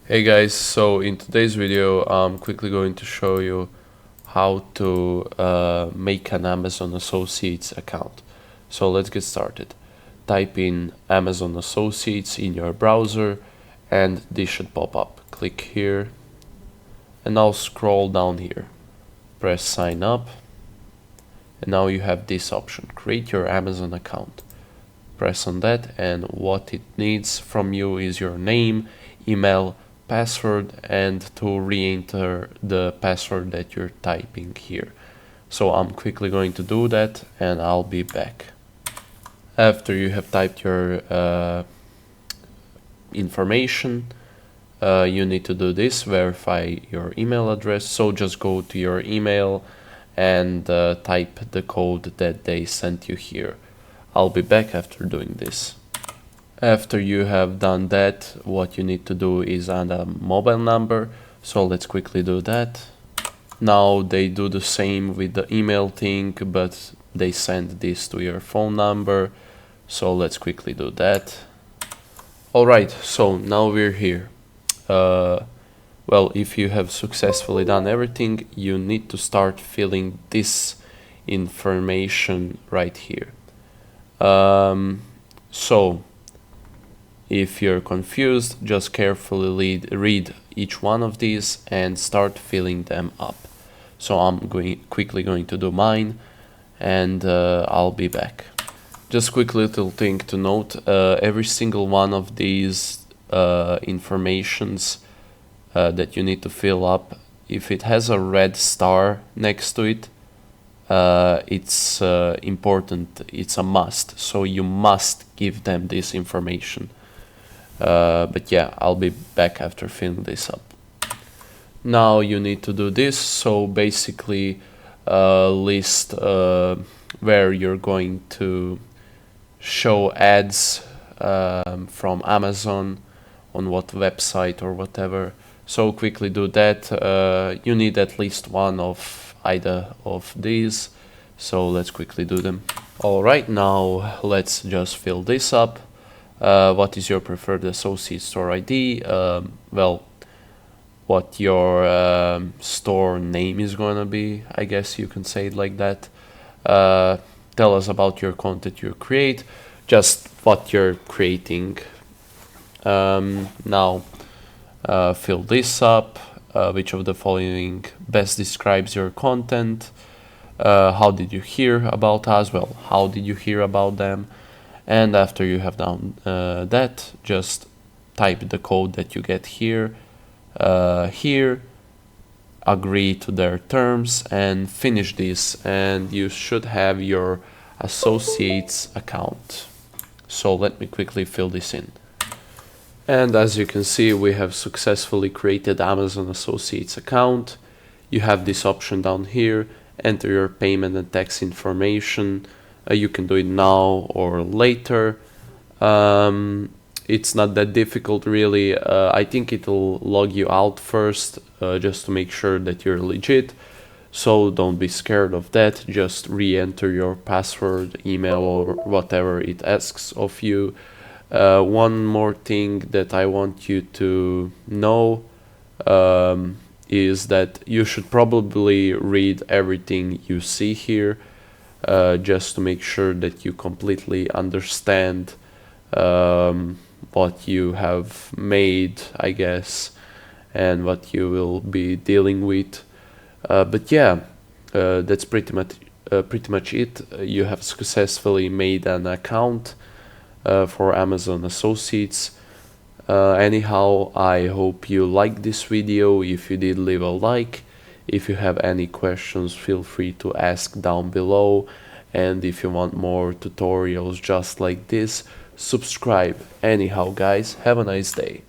Hey guys, so in today's video I'm quickly going to show you how to make an Amazon Associates account. So let's get started. Type in Amazon Associates in your browser and this should pop up. Click here and now scroll down here. Press sign up and now you have this option, create your Amazon account. Press on that and what it needs from you is your name, email, password, and to re-enter the password that you're typing here. So I'm quickly going to do that and I'll be back. After you have typed your information, you need to do this, verify your email address. So just go to your email and type the code that they sent you here. I'll be back after doing this. After you have done that, what you need to do is add a mobile number. So let's quickly do that. Now they do the same with the email thing, but they send this to your phone number. So let's quickly do that. Alright, so now we're here. Well, if you have successfully done everything, you need to start filling this information right here. So if you're confused, just carefully read each one of these and start filling them up. So I'm quickly going to do mine and I'll be back. Just quick little thing to note, every single one of these informations that you need to fill up, if it has a red star next to it, it's important, it's a must, so you must give them this information. But yeah, I'll be back after filling this up. Now you need to do this, so basically list where you're going to show ads from Amazon, on what website or whatever. So quickly do that. You need at least one of either of these, so let's quickly do them. Alright, now let's just fill this up. What is your preferred associate store ID? Well, what your store name is gonna be, I guess you can say it like that. Tell us about your content you create, just what you're creating. Now fill this up. Which of the following best describes your content? How did you hear about us? Well, how did you hear about them? And after you have done that, just type the code that you get here, agree to their terms and finish this, and you should have your associates account. So let me quickly fill this in. And as you can see, we have successfully created Amazon Associates account. You have this option down here, enter your payment and tax information. You can do it now or later. It's not that difficult really. I think it'll log you out first, just to make sure that you're legit. So don't be scared of that. Just re-enter your password, email, or whatever it asks of you. One more thing that I want you to know is that you should probably read everything you see here, just to make sure that you completely understand what you have made, I guess, and what you will be dealing with. But yeah, that's pretty much it. You have successfully made an account for Amazon Associates. Anyhow, I hope you liked this video. If you did, leave a like. If you have any questions, feel free to ask down below. And if you want more tutorials just like this, subscribe. Anyhow, guys, have a nice day.